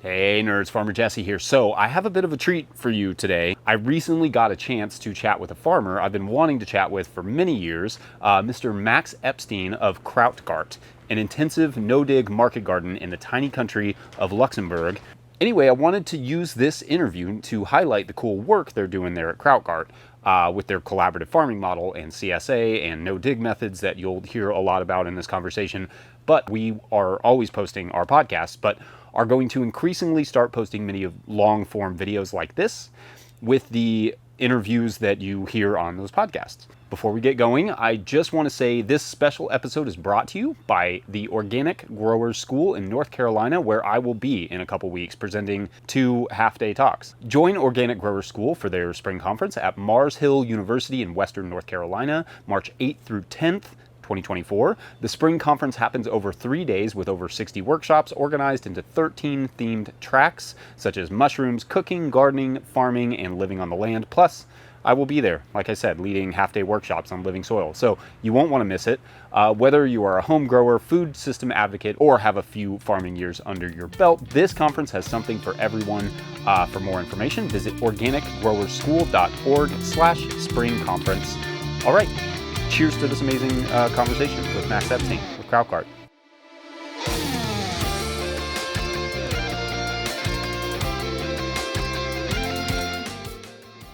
Hey nerds, Farmer Jesse here. So I have a bit of a treat for you today. I recently got a chance to chat with a farmer I've been wanting to chat with for many years, Mr. Max Epstein of Krautgaart, an intensive no-dig market garden in the tiny country of Luxembourg. Anyway, I wanted to use this interview to highlight the cool work they're doing there at Krautgaart with their collaborative farming model and CSA and no-dig methods that you'll hear a lot about in this conversation. But we are always posting our podcasts, but are going to increasingly start posting many of long-form videos like this with the interviews that you hear on those podcasts. Before we get going, I just want to say this special episode is brought to you by the Organic Growers School in North Carolina, where I will be in a couple weeks presenting 2 half-day talks. Join Organic Growers School for their spring conference at Mars Hill University in Western North Carolina, March 8th through 10th, 2024. The spring conference happens over 3 days with over 60 workshops organized into 13 themed tracks, such as mushrooms, cooking, gardening, farming, and living on the land. Plus, I will be there, like I said, leading half-day workshops on living soil. So you won't want to miss it. Whether you are a home grower, food system advocate, or have a few farming years under your belt, this conference has something for everyone. For more information, visit organicgrowerschool.org/spring conference. All right. Cheers to this amazing conversation with Max Epstein of Krautgaart.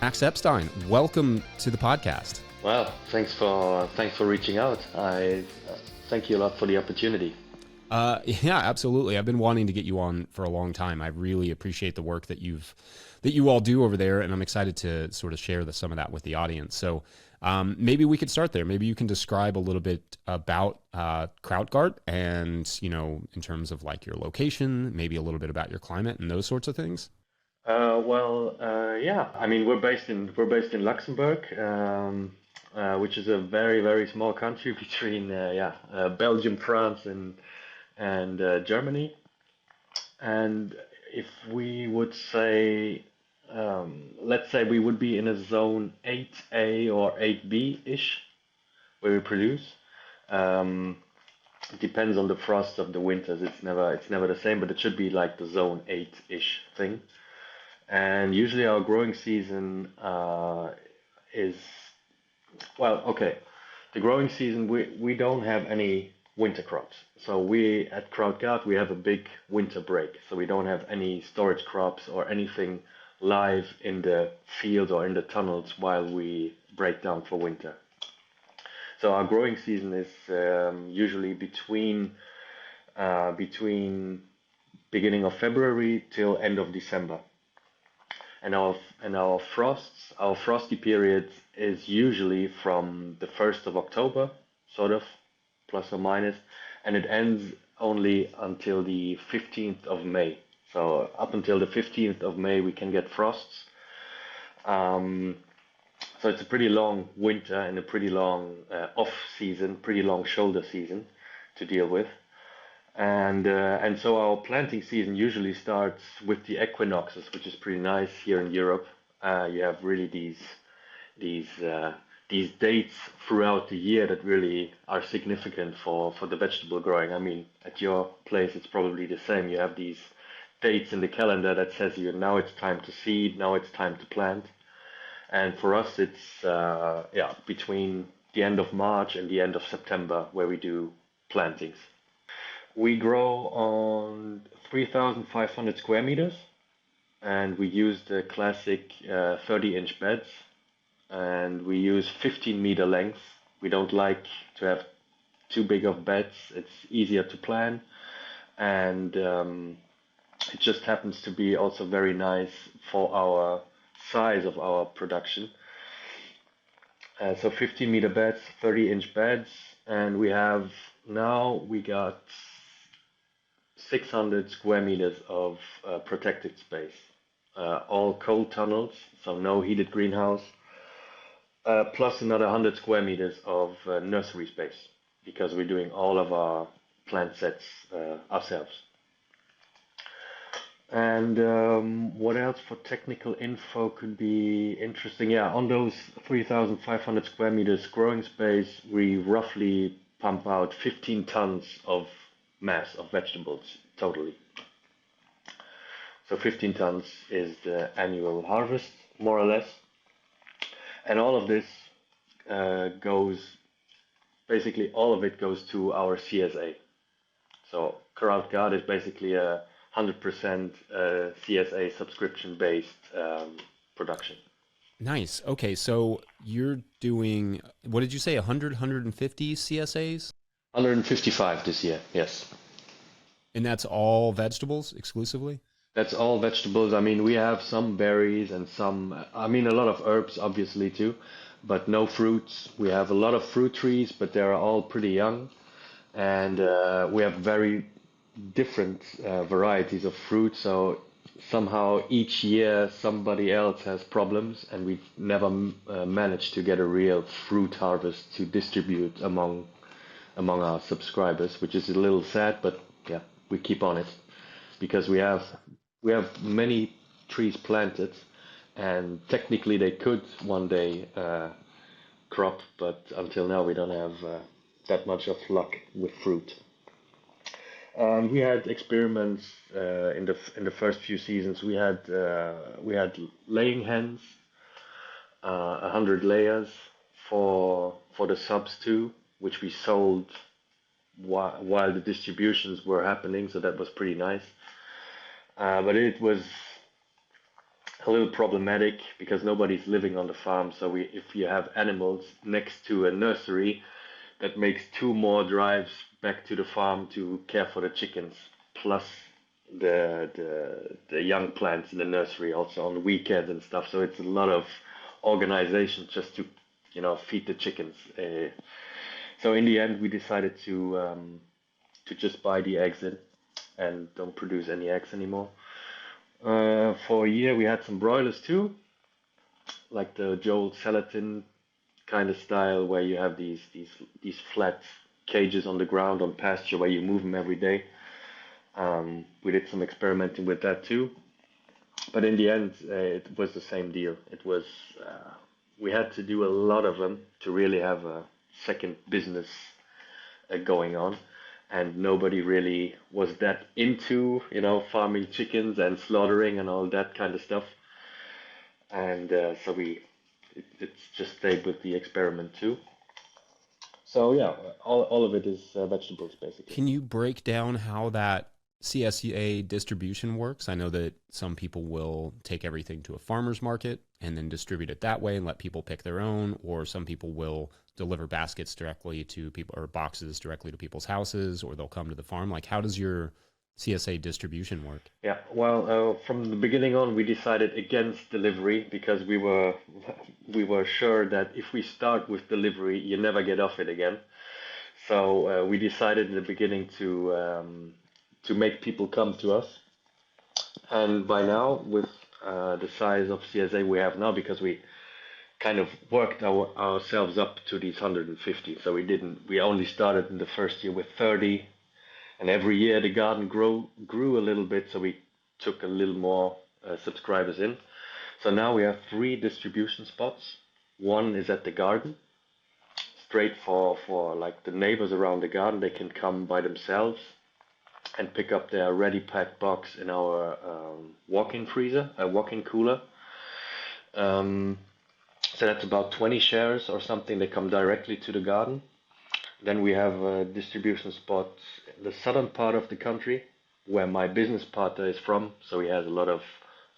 Max Epstein, welcome to the podcast. Well, thanks for reaching out. I thank you a lot for the opportunity. Yeah, absolutely. I've been wanting to get you on for a long time. I really appreciate the work that you all do over there, and I'm excited to sort of share some of that with the audience. So maybe we could start there. Maybe you can describe a little bit about Krautgaart and, in terms of like your location, maybe a little bit about your climate and those sorts of things. Yeah. I mean, we're based in Luxembourg, which is a very, very small country between Belgium, France, and Germany. And if we would say, let's say we would be in a zone 8A or 8B-ish, where we produce. It depends on the frost of the winters. It's never the same, but it should be like the zone 8-ish thing. And usually our growing season is, well, okay. The growing season, we don't have any winter crops. So we at Krautgaart, we have a big winter break. So we don't have any storage crops or anything live in the fields or in the tunnels while we break down for winter. So our growing season is usually between beginning of February till end of December. And our frosty period is usually from the 1st of October, sort of, plus or minus, and it ends only until the 15th of May. So up until the 15th of May, we can get frosts. So it's a pretty long winter and a pretty long off season, pretty long shoulder season to deal with. And so our planting season usually starts with the equinoxes, which is pretty nice here in Europe. You have really these dates throughout the year that really are significant for the vegetable growing. I mean, at your place, it's probably the same. You have these dates in the calendar that says now it's time to seed, now it's time to plant. And for us, it's between the end of March and the end of September where we do plantings. We grow on 3,500 square meters, and we use the classic 30-inch beds, and we use 15-meter lengths. We don't like to have too big of beds. It's easier to plan, and it just happens to be also very nice for our size of our production. So 15-meter beds, 30-inch beds, and we got 600 square meters of protected space, all cold tunnels, so no heated greenhouse, plus another 100 square meters of nursery space, because we're doing all of our plant sets ourselves. And what else for technical info could be interesting? Yeah, on those 3,500 square meters growing space, we roughly pump out 15 tons of mass of vegetables totally. So 15 tons is the annual harvest, more or less. And all of this goes, basically all of it goes to our CSA. So Krautgaart is basically a 100% CSA subscription-based production. Nice. Okay, so you're doing, what did you say, 100, 150 CSAs? 155 this year, yes. And that's all vegetables exclusively? That's all vegetables. I mean, we have some berries and some, I mean, a lot of herbs, obviously, too, but no fruits. We have a lot of fruit trees, but they're all pretty young. And we have very different varieties of fruit. So somehow each year somebody else has problems, and we've never managed to get a real fruit harvest to distribute among our subscribers, which is a little sad, but yeah, we keep on it because we have many trees planted, and technically they could one day crop, but until now we don't have that much of luck with fruit. We had experiments in the first few seasons. We had laying hens, 100 layers for the subs too, which we sold while the distributions were happening. So that was pretty nice. But it was a little problematic because nobody's living on the farm. So if you have animals next to a nursery, that makes two more drives back to the farm to care for the chickens, plus the young plants in the nursery also on the weekends and stuff. So it's a lot of organization just to feed the chickens. So in the end, we decided to just buy the eggs in and don't produce any eggs anymore. For a year, we had some broilers too, like the Joel Salatin kind of style, where you have these flat cages on the ground on pasture where you move them every day. We did some experimenting with that too, but in the end, it was the same deal. It was we had to do a lot of them to really have a second business going on, and nobody really was that into farming chickens and slaughtering and all that kind of stuff. And so it's just stayed with the experiment too. So yeah, all of it is vegetables basically. Can you break down how that CSA distribution works? I know that some people will take everything to a farmer's market and then distribute it that way and let people pick their own, or some people will deliver baskets directly to people or boxes directly to people's houses, or they'll come to the farm. Like, how does your CSA distribution work? Yeah, well, from the beginning on, we decided against delivery because we were sure that if we start with delivery, you never get off it again. So we decided in the beginning to make people come to us. And by now, with the size of CSA we have now, because we kind of worked ourselves up to these 150. So we only started in the first year with 30. And every year the garden grew a little bit, so we took a little more subscribers in. So now we have 3 distribution spots. One is at the garden, straight for like the neighbors around the garden. They can come by themselves and pick up their ready packed box in our walk-in freezer, a walk-in cooler. So that's about 20 shares or something. They come directly to the garden. Then we have a distribution spot in the southern part of the country where my business partner is from. So he has a lot of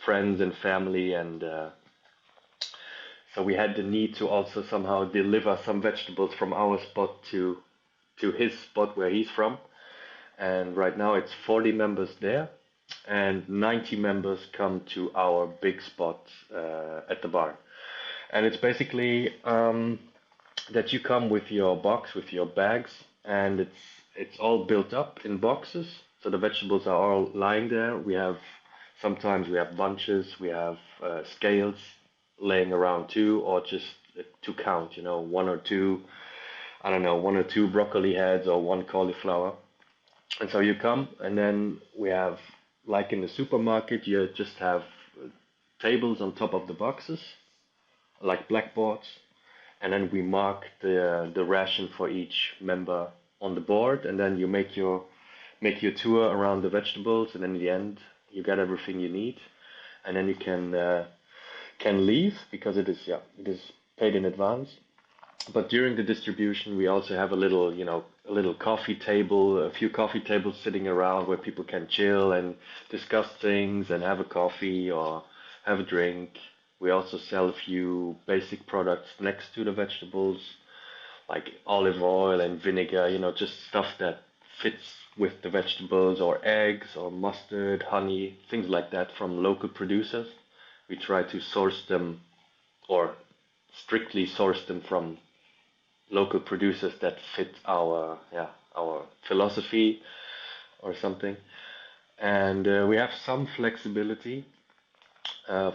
friends and family, and so we had the need to also somehow deliver some vegetables from our spot to his spot where he's from. And right now it's 40 members there, and 90 members come to our big spot at the barn. And it's basically that you come with your box, with your bags, and it's all built up in boxes. So the vegetables are all lying there. Sometimes we have bunches, we have scales laying around too, or just to count, one or two, I don't know, one or two broccoli heads or one cauliflower. And so you come, and then we have, like in the supermarket, you just have tables on top of the boxes, like blackboards, and then we mark the ration for each member on the board, and then you make your tour around the vegetables, and in the end, you get everything you need, and then you can leave because it is paid in advance. But during the distribution, we also have a little, a little coffee table, a few coffee tables sitting around where people can chill and discuss things and have a coffee or have a drink. We also sell a few basic products next to the vegetables, like olive oil and vinegar, just stuff that fits with the vegetables, or eggs or mustard, honey, things like that from local producers. We try to source them, or strictly source them from local producers that fit our philosophy or something. And we have some flexibility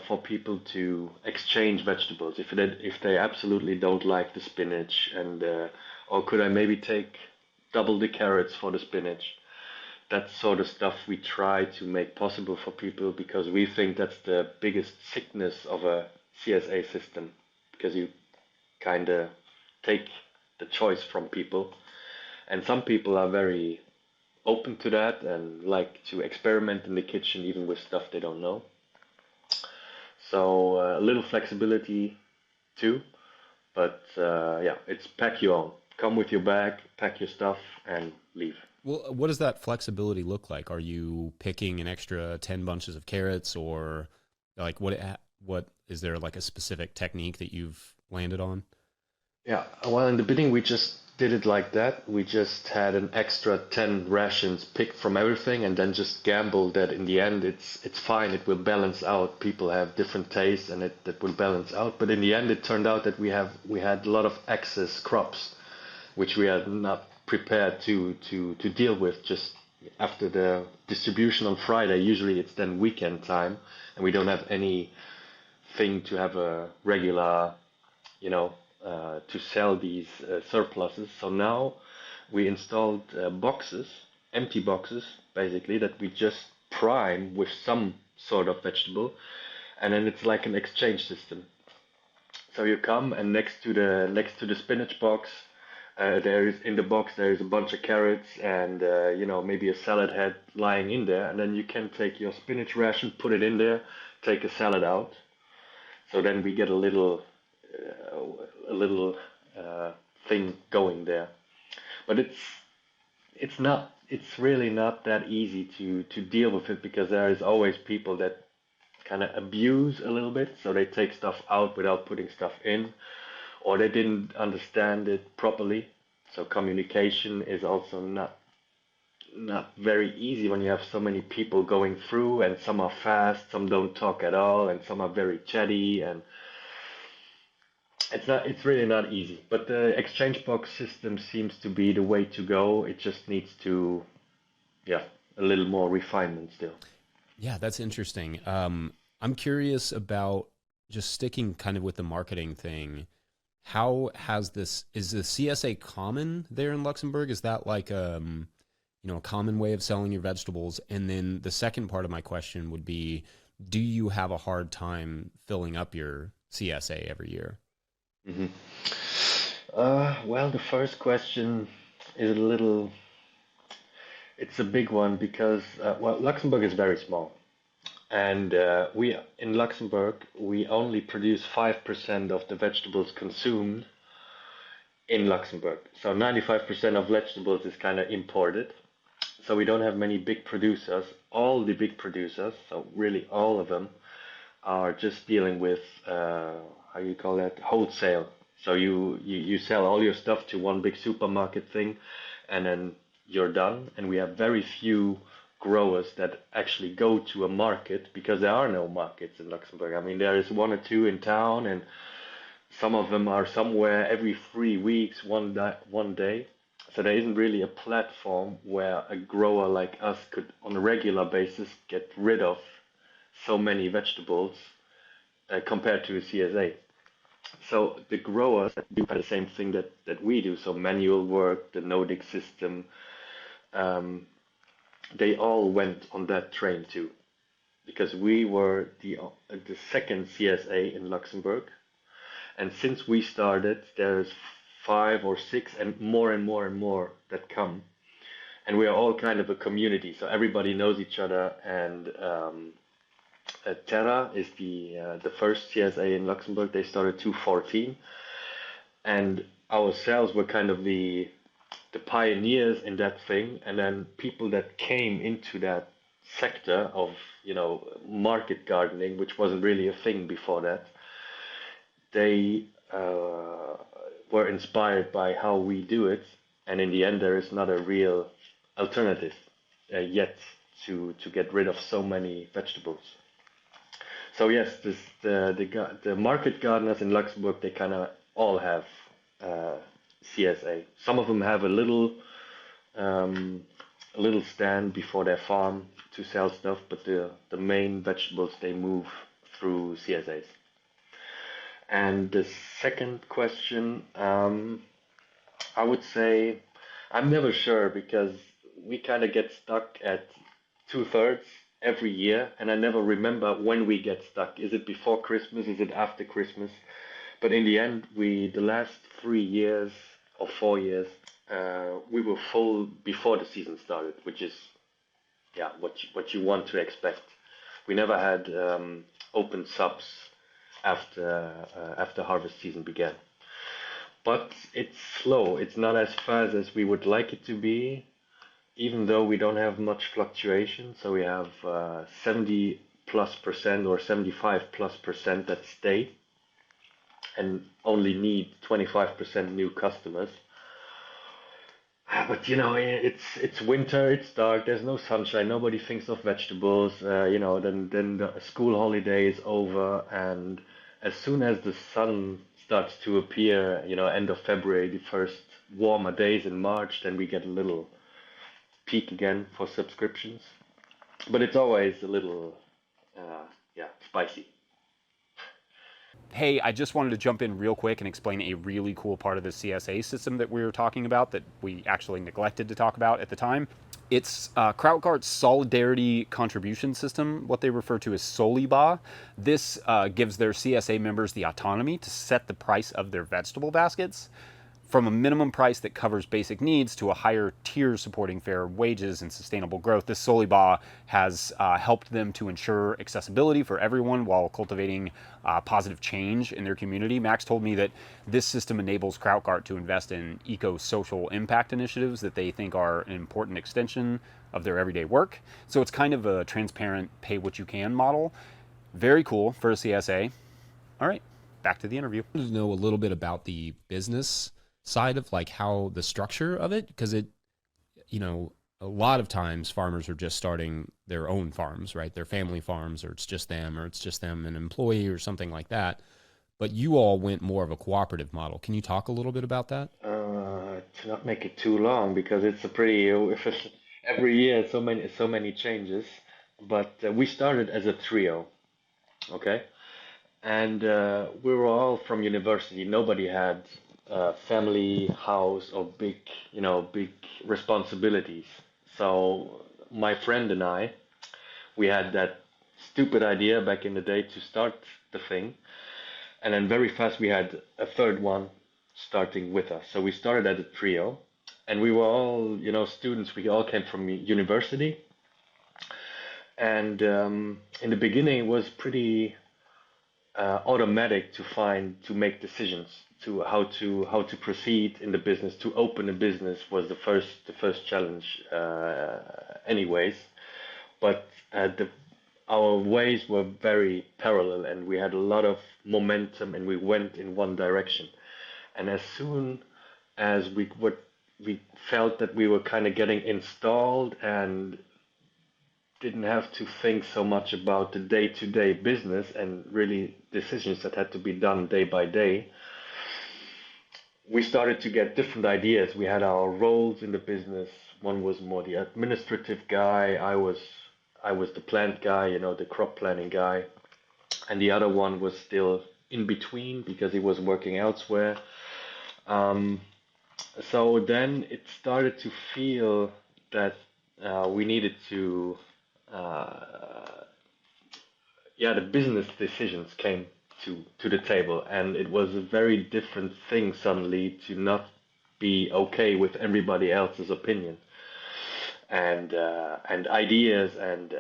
for people to exchange vegetables if they absolutely don't like the spinach, and or could I maybe take double the carrots for the spinach? That sort of stuff we try to make possible for people, because we think that's the biggest sickness of a CSA system, because you kind of take the choice from people, and some people are very open to that and like to experiment in the kitchen even with stuff they don't know. So a little flexibility too, but it's pack your own. Come with your bag, pack your stuff, and leave. Well, what does that flexibility look like? Are you picking an extra 10 bunches of carrots, or like what is there like a specific technique that you've landed on? Yeah, well, in the beginning we just did it like that. We just had an extra 10 rations picked from everything, and then just gambled that in the end it's fine, it will balance out. People have different tastes, and that will balance out. But in the end it turned out that we had a lot of excess crops, which we are not prepared to deal with just after the distribution on Friday. Usually it's then weekend time, and we don't have anything to have a regular, to sell these surpluses. So now we installed boxes, empty boxes, basically, that we just prime with some sort of vegetable, and then it's like an exchange system. So you come, and next to the spinach box, there is in the box there is a bunch of carrots, and maybe a salad head lying in there, and then you can take your spinach ration, put it in there, take a salad out. So then we get a little thing going there. But it's really not that easy to deal with it, because there is always people that kind of abuse a little bit. So they take stuff out without putting stuff in, or they didn't understand it properly. So communication is also not very easy when you have so many people going through, and some are fast, some don't talk at all, and some are very chatty, and it's really not easy. But the exchange box system seems to be the way to go. It just needs to, yeah, a little more refinement still. Yeah, that's interesting. I'm curious about, just sticking kind of with the marketing thing. How has this, is the CSA common there in Luxembourg? Is that like a common way of selling your vegetables? And then the second part of my question would be, do you have a hard time filling up your CSA every year? hmm well, the first question is it's a big one, because well, Luxembourg is very small. And we in Luxembourg, we only produce 5% of the vegetables consumed in Luxembourg. So 95% of vegetables is kind of imported. So we don't have many big producers. All the big producers, so really all of them, are just dealing with how you call that, wholesale. So you sell all your stuff to one big supermarket thing, and then you're done. And we have very few growers that actually go to a market, because there are no markets in Luxembourg. I mean, there is one or two in town, and some of them are somewhere every 3 weeks, one day. So there isn't really a platform where a grower like us could, on a regular basis, get rid of so many vegetables compared to a CSA. So the growers do the same thing that we do. So manual work, the Nordic system, um, they all went on that train too, because we were the second CSA in Luxembourg, and since we started, there's five or six, and more and more and more that come. and we are all kind of a community, so everybody knows each other. And Terra is the first CSA in Luxembourg. They started 2014, and ourselves were kind of the pioneers in that thing. And then people that came into that sector of market gardening, which wasn't really a thing before that, they were inspired by how we do it. And in the end, there is not a real alternative yet to get rid of so many vegetables. So yes, the market gardeners in Luxembourg, they kind of all have CSA. Some of them have a little stand before their farm to sell stuff, but the main vegetables they move through CSAs. And the second question, I would say I'm never sure, because we kind of get stuck at 2/3 every year, and I never remember when we get stuck. Is it before Christmas? Is it after Christmas? But in the end, the last 3 years or 4 years, we were full before the season started, which is what you want to expect. We never had open subs after harvest season began. But it's slow. It's not as fast as we would like it to be, even though we don't have much fluctuation. So we have 70+% or 75+% that stay and only need 25% new customers. But it's winter, it's dark, there's no sunshine, nobody thinks of vegetables. Then the school holiday is over, and as soon as the sun starts to appear, end of February, the first warmer days in March, then we get a little peak again for subscriptions. But it's always a little, spicy. Hey, I just wanted to jump in real quick and explain a really cool part of the CSA system that we were talking about that we actually neglected to talk about at the time. It's Krautgaart's Solidarity Contribution System, what they refer to as Soliba. This gives their CSA members the autonomy to set the price of their vegetable baskets, from a minimum price that covers basic needs to a higher tier supporting fair wages and sustainable growth. This Soliba has helped them to ensure accessibility for everyone while cultivating positive change in their community. Max told me that this system enables Krautgaart to invest in eco-social impact initiatives that they think are an important extension of their everyday work. So it's kind of a transparent pay-what-you-can model. Very cool for a CSA. All right, back to the interview. I wanted to know a little bit about the business side of like how the structure of it, because a lot of times farmers are just starting their own farms, right? Their family farms, or it's just them an employee or something like that. But you all went more of a cooperative model. Can you talk a little bit about that? To not make it too long, because it's a pretty every year so many changes. But we started as a trio, okay, and we were all from university. Nobody had family house or big responsibilities. So my friend and I, we had that stupid idea back in the day to start the thing, and then very fast we had a third one starting with us. So we started as a trio, and we were all students. We all came from university, and in the beginning it was pretty automatic to make decisions to how to proceed in the business. To open a business was the first challenge, anyways. But our ways were very parallel, and we had a lot of momentum, and we went in one direction. And as soon as we felt that we were kind of getting installed and didn't have to think so much about the day-to-day business and really decisions that had to be done day by day, we started to get different ideas. We had our roles in the business. One was more the administrative guy. I was the plant guy, the crop planning guy, and the other one was still in between because he was working elsewhere. So then it started to feel that we needed to, the business decisions came to the table, and it was a very different thing suddenly to not be okay with everybody else's opinion. and ideas and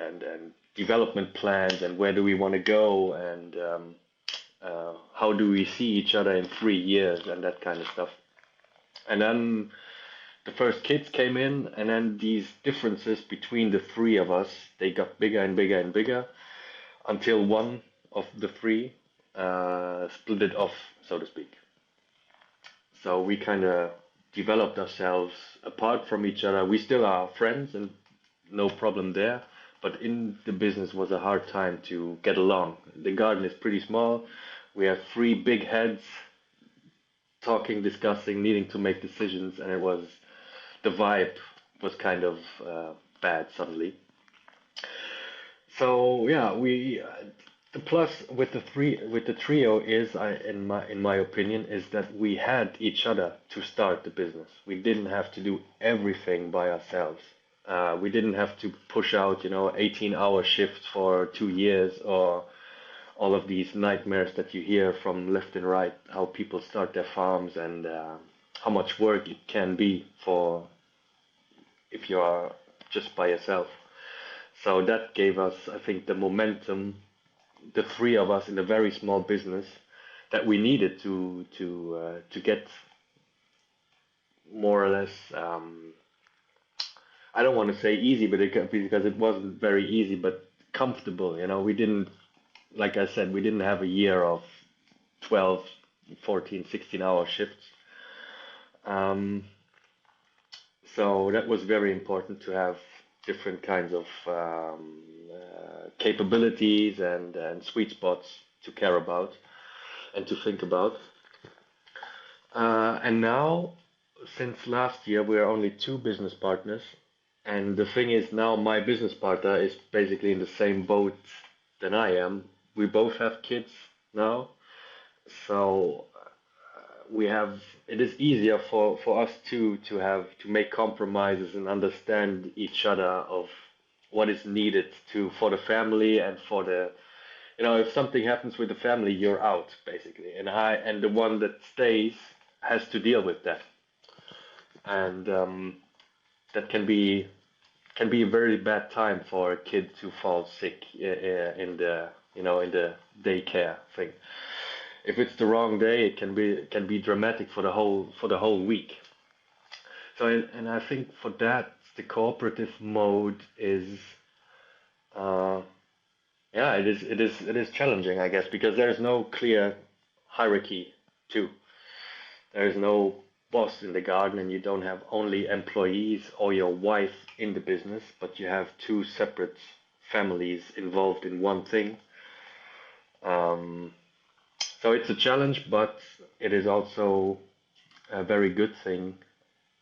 development plans and where do we want to go and how do we see each other in 3 years and that kind of stuff. And then the first kids came in, and then these differences between the three of us, they got bigger and bigger and bigger until one of the three split it off, so to speak. So we kind of developed ourselves apart from each other. We still are friends and no problem there, but in the business was a hard time to get along. The garden is pretty small. We have three big heads talking, discussing, needing to make decisions, and the vibe was kind of bad suddenly. So yeah, the plus with the trio is, in my opinion, is that we had each other to start the business. We didn't have to do everything by ourselves. We didn't have to push out 18-hour shifts for 2 years, or all of these nightmares that you hear from left and right, how people start their farms and how much work it can be for if you are just by yourself. So that gave us, I think, the momentum, the three of us in a very small business, that we needed to get more or less. I don't want to say easy, but because it wasn't very easy, but comfortable. We didn't, like I said, we didn't have a year of 12, 14, 16-hour shifts. So that was very important to have different kinds of capabilities and sweet spots to care about and to think about. And now, since last year, we are only two business partners. And the thing is, now my business partner is basically in the same boat than I am. We both have kids now. So it is easier for us to make compromises and understand each other of what is needed for the family and for the if something happens with the family, you're out basically, and the one that stays has to deal with that, and that can be a very bad time for a kid to fall sick in the in the daycare thing. If it's the wrong day, it can be dramatic for the whole week. So and I think for that the cooperative mode is it is challenging, I guess, because there's no clear hierarchy too. There is no boss in the garden, and you don't have only employees or your wife in the business, but you have two separate families involved in one thing. So it's a challenge, but it is also a very good thing,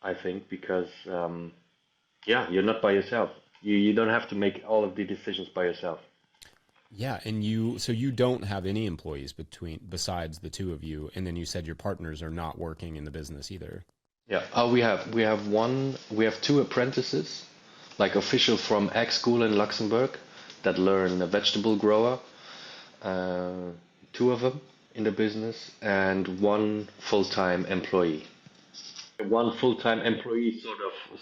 I think, because you're not by yourself. You don't have to make all of the decisions by yourself. Yeah, and you don't have any employees besides the two of you, and then you said your partners are not working in the business either. Yeah, we have two apprentices, like official from ag school in Luxembourg, that learn a vegetable grower. Two of them in the business, and one full-time employee. One full-time employee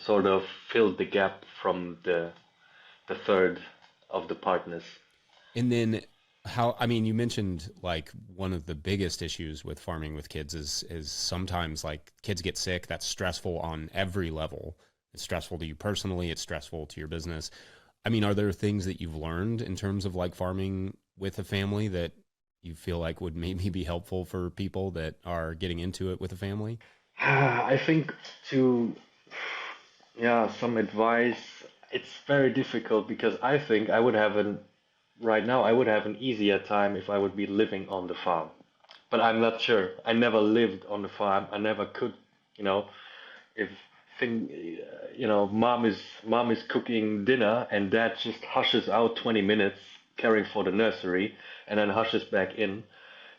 sort of filled the gap from the third of the partners. And then you mentioned like one of the biggest issues with farming with kids is sometimes like kids get sick. That's stressful on every level. It's stressful to you personally, it's stressful to your business. I mean, are there things that you've learned in terms of like farming with a family that you feel like would maybe be helpful for people that are getting into it with a family? I think some advice. It's very difficult because I think right now I would have an easier time if I would be living on the farm. But I'm not sure. I never lived on the farm. I never could, if mom is cooking dinner and dad just hushes out 20 minutes caring for the nursery and then hushes back in.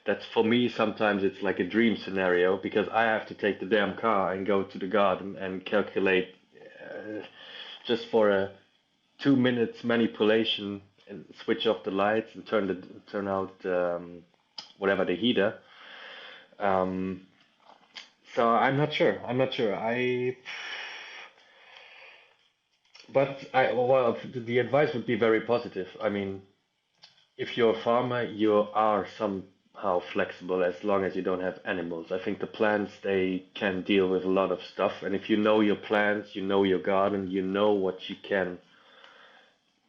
That's for me, sometimes it's like a dream scenario because I have to take the damn car and go to the garden and calculate just for a 2 minutes manipulation and switch off the lights and turn out whatever the heater. So I'm not sure. But well, the advice would be very positive. I mean, if you're a farmer, you are somehow flexible as long as you don't have animals. I think the plants, they can deal with a lot of stuff. And if you know your plants, you know your garden, you know what you can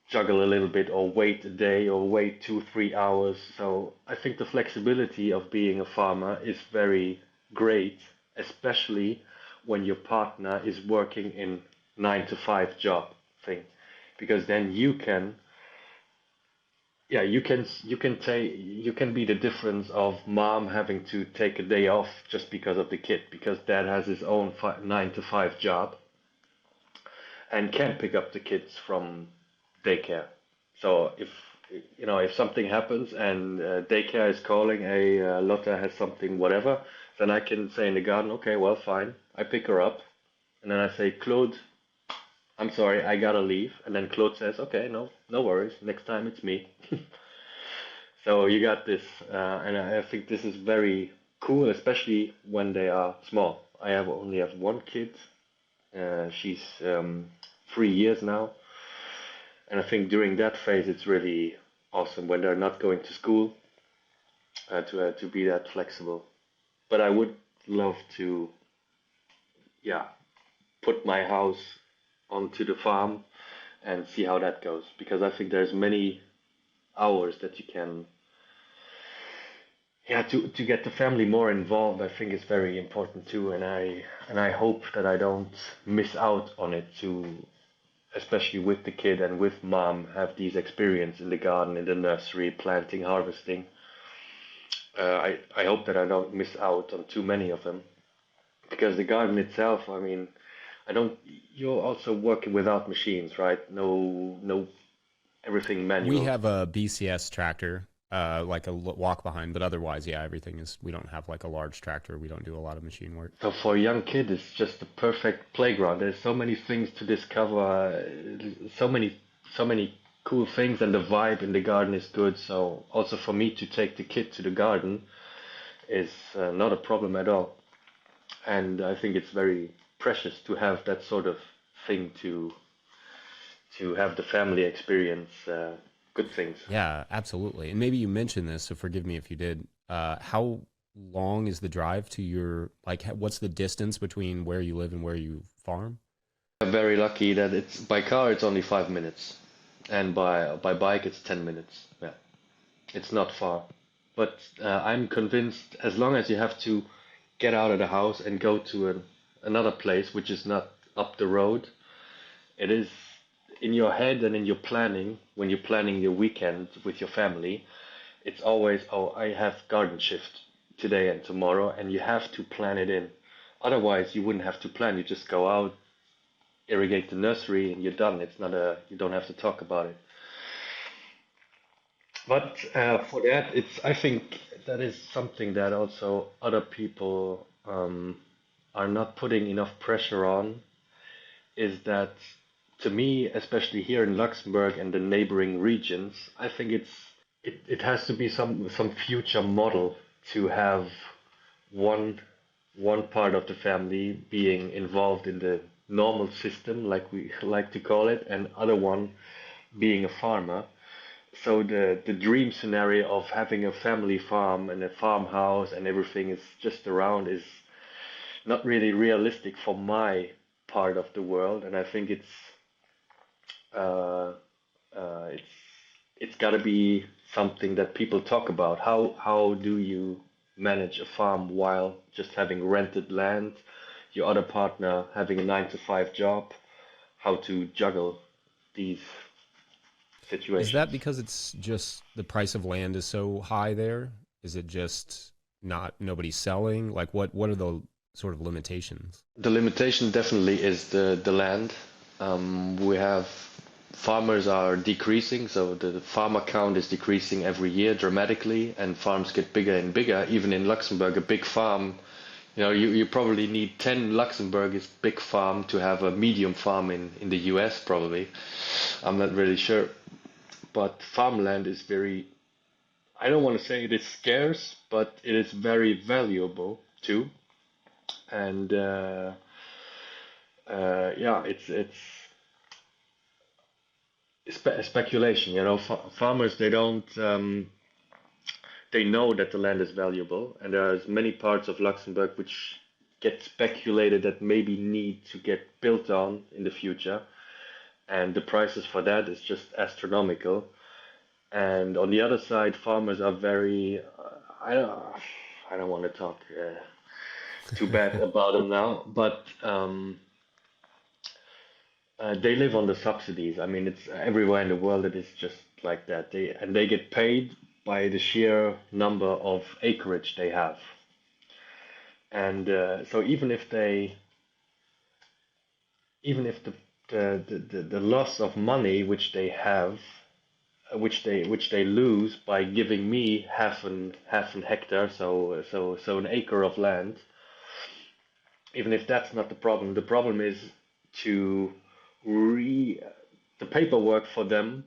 juggle a little bit or wait a day or wait 2, 3 hours. So I think the flexibility of being a farmer is very great, especially when your partner is working in 9 to 5 job thing, because then you can, yeah, you can be the difference of mom having to take a day off just because of the kid, because dad has his own 9 to 5 job and can't pick up the kids from daycare. So if something happens and daycare is calling, hey, Lotta has something, whatever, then I can say in the garden, okay, well, fine. I pick her up, and then I say, Claude, I'm sorry, I gotta leave. And then Claude says, okay, no worries. Next time it's me. So you got this, and I think this is very cool, especially when they are small. I have only have one kid. She's 3 years now, and I think during that phase it's really awesome when they're not going to school, to be that flexible. But I would love to, yeah, put my house onto the farm and see how that goes, because I think there's many hours that you can, yeah, to get the family more involved. I think is very important too, and I hope that I don't miss out on it, to especially with the kid and with mom, have these experience in the garden, in the nursery, planting, harvesting. I hope that I don't miss out on too many of them, because the garden itself, I mean, I don't. You're also working without machines, right? No, everything We manual. have a BCS tractor, like a walk behind, but otherwise, yeah, everything is. We don't have like a large tractor. We don't do a lot of machine work. So for a young kid, it's just the perfect playground. There's so many things to discover, so many cool things, and the vibe in the garden is good. So also for me to take the kid to the garden is not a problem at all. And I think it's very precious to have that sort of thing, to have the family experience good things. Yeah, absolutely. And maybe you mentioned this, so forgive me if you did. How long is the drive to your like? What's the distance between where you live and where you farm? I'm very lucky that it's by car it's only 5 minutes, and by bike it's 10 minutes. Yeah, it's not far. But I'm convinced, as long as you have to get out of the house and go to another place which is not up the road, it is in your head and in your planning, when you're planning your weekend with your family, it's always, oh, I have garden shift today and tomorrow, and you have to plan it in. Otherwise, you wouldn't have to plan. You just go out, irrigate the nursery, and you're done. It's not a, you don't have to talk about it. But for that, I think that is something that also other people are not putting enough pressure on, is that, to me, especially here in Luxembourg and the neighboring regions, I think it has to be some future model to have one one part of the family being involved in the normal system, like we like to call it, and other one being a farmer. So the dream scenario of having a family farm and a farmhouse and everything is just around is not really realistic for my part of the world, and I think uh, it's got to be something that people talk about. How do you manage a farm while just having rented land, your other partner having a 9 to 5 job? How to juggle these Is situations? that because it's just the price of land is so high there? Is it just not nobody selling? Like what are the sort of limitations? The limitation definitely is the land. We have farmers are decreasing, so the farmer count is decreasing every year dramatically, and farms get bigger and bigger. Even in Luxembourg, a big farm, you probably need 10 Luxembourg is big farm to have a medium farm in the US probably. I'm not really sure, but farmland is very, I don't want to say it is scarce, but it is very valuable too. And yeah, it's speculation. Farmers, they know that the land is valuable, and there's many parts of Luxembourg which get speculated that maybe need to get built on in the future, and the prices for that is just astronomical. And on the other side, farmers are very, I don't want to talk too bad about them now, but they live on the subsidies. I mean, it's everywhere in the world. It is just like that. They get paid by the sheer number of acreage they have. And so even if the loss of money which they have, which they lose by giving me half an hectare, so an acre of land, even if that's not the problem is to re the paperwork for them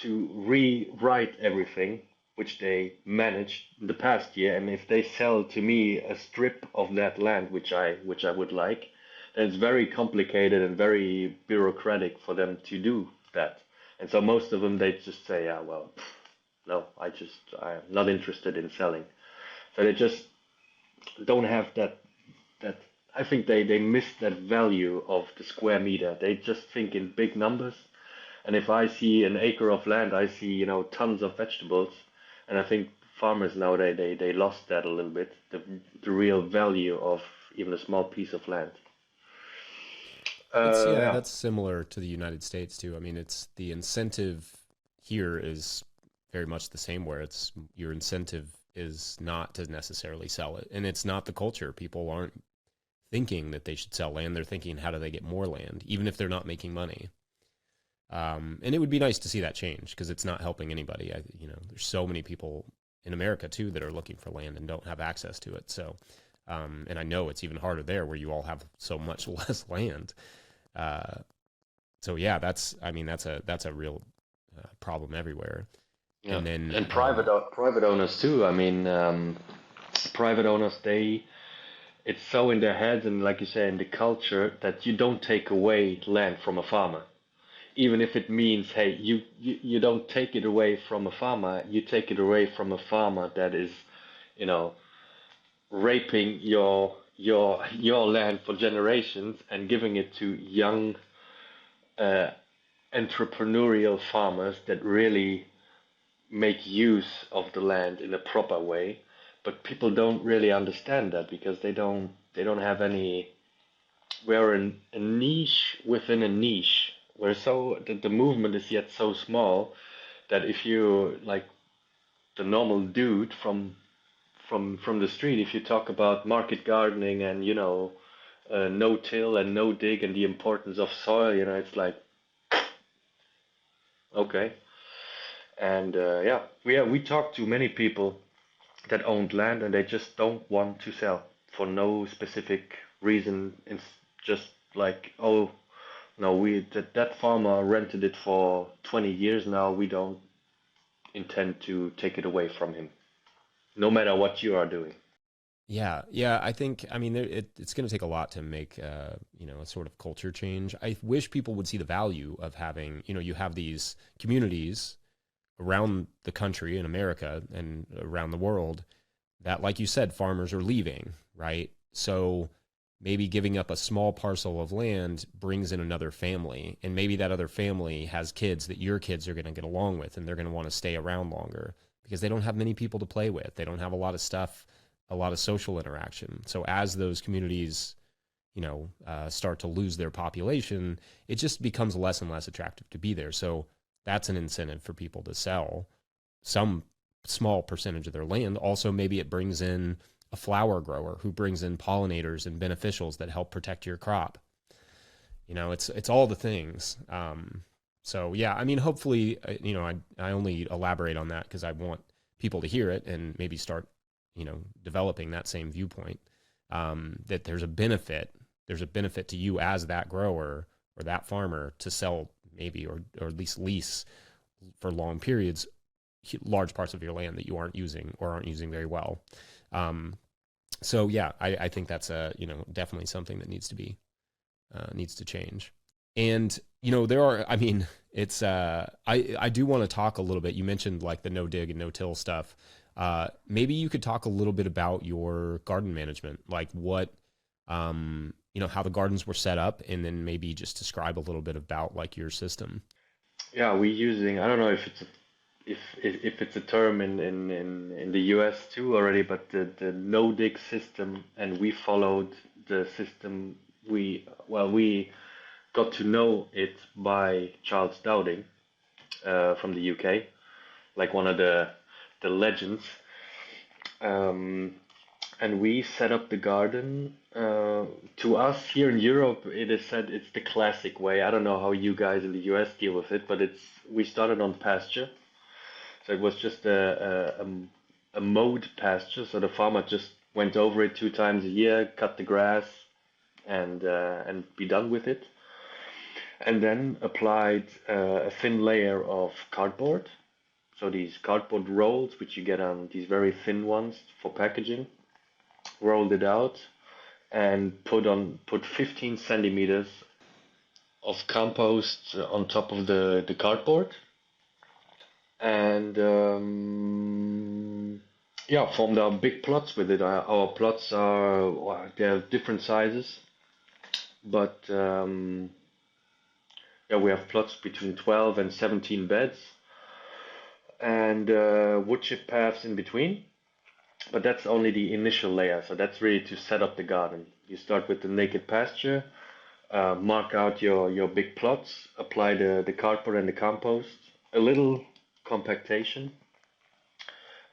to rewrite everything which they managed in the past year. And if they sell to me a strip of that land which I would like, then it's very complicated and very bureaucratic for them to do that. And so most of them, they just say, yeah, well, no, I'm not interested in selling. So they just don't have that. I think they miss that value of the square meter. They just think in big numbers. And if I see an acre of land, I see, tons of vegetables. And I think farmers now, they lost that a little bit, the real value of even a small piece of land. It's yeah, Yeah. that's similar to the United States too. I mean, it's the incentive here is very much the same where it's your incentive is not to necessarily sell it. And it's not the culture. People aren't thinking that they should sell land. They're thinking how do they get more land, even if they're not making money. And it would be nice to see that change because it's not helping anybody. There's so many people in America too that are looking for land and don't have access to it. So, and I know it's even harder there where you all have so much less land. Uh, so yeah, that's a real problem everywhere. Yeah, And then and private owners too. I mean, private owners, it's so in their heads and like you say in the culture that you don't take away land from a farmer, even if it means, hey, you don't take it away from a farmer, you take it away from a farmer that is, you know, raping your land for generations and giving it to young uh, entrepreneurial farmers that really make use of the land in a proper way, but people don't really understand that because they don't have any. We're in a niche within a niche. The movement is yet so small that if you like the normal dude from the street, if you talk about market gardening and no till and no dig and the importance of soil, it's like okay. And we talk to many people that owned land and they just don't want to sell for no specific reason. It's just like, oh no, that farmer rented it for 20 years now. We don't intend to take it away from him, no matter what you are doing. yeah, I think I mean it's going to take a lot to make a sort of culture change. I wish people would see the value of having you have these communities around the country in America and around the world that, like you said, farmers are leaving, right? So maybe giving up a small parcel of land brings in another family, and maybe that other family has kids that your kids are going to get along with, and they're going to want to stay around longer because they don't have many people to play with. They don't have a lot of stuff, a lot of social interaction. So as those communities start to lose their population, it just becomes less and less attractive to be there. So that's an incentive for people to sell some small percentage of their land. Also, maybe it brings in a flower grower who brings in pollinators and beneficials that help protect your crop. It's all the things. So yeah, I mean, hopefully, I only elaborate on that because I want people to hear it and maybe start, developing that same viewpoint. That there's a benefit. There's a benefit to you as that grower or that farmer to sell maybe or at least lease for long periods large parts of your land that you aren't using or aren't using very well. So yeah, I think that's definitely something that needs to change. And there are, I mean, it's I do want to talk a little bit. You mentioned like the no dig and no till stuff. Maybe you could talk a little bit about your garden management, like what how the gardens were set up, and then maybe just describe a little bit about like your system. Yeah, we're using, I don't know if it's a if it's a term in the US too already, but the no dig system, and we followed the system. We got to know it by Charles Dowding from the UK, like one of the legends. Um, and we set up the garden. To us here in Europe, it is said it's the classic way. I don't know how you guys in the US deal with it, but we started on pasture. So it was just a mowed pasture. So the farmer just went over it 2 times a year, cut the grass, and be done with it. And then applied a thin layer of cardboard. So these cardboard rolls, which you get on these very thin ones for packaging, rolled it out and put 15 centimeters of compost on top of the cardboard, and yeah, formed our big plots with it. Our plots are, well, they're different sizes, but yeah, we have plots between 12 and 17 beds, and wood chip paths in between. But that's only the initial layer, so that's really to set up the garden. You start with the naked pasture, mark out your big plots, apply the cardboard and the compost, a little compactation,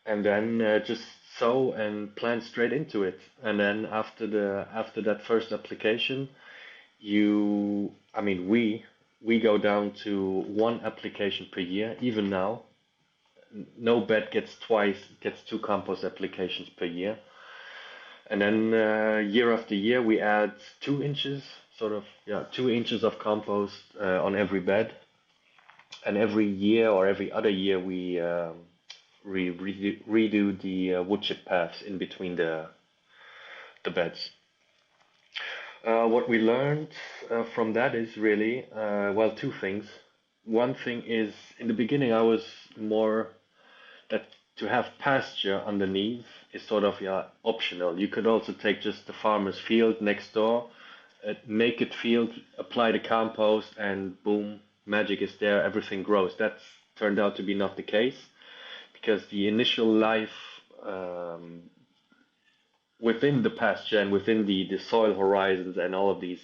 and then just sow and plant straight into it. And then after that first application, we go down to one application per year. Even now, no bed gets two compost applications per year. And then year after year, we add 2 inches, sort of, yeah, 2 inches of compost on every bed. And every year or every other year, we redo the wood chip paths in between the beds. What we learned from that is really, well, two things. One thing is, in the beginning, I was more that to have pasture underneath is sort of, yeah, optional. You could also take just the farmer's field next door, naked field, apply the compost, and boom, magic is there, everything grows. That's turned out to be not the case, because the initial life within the pasture and within the soil horizons and all of these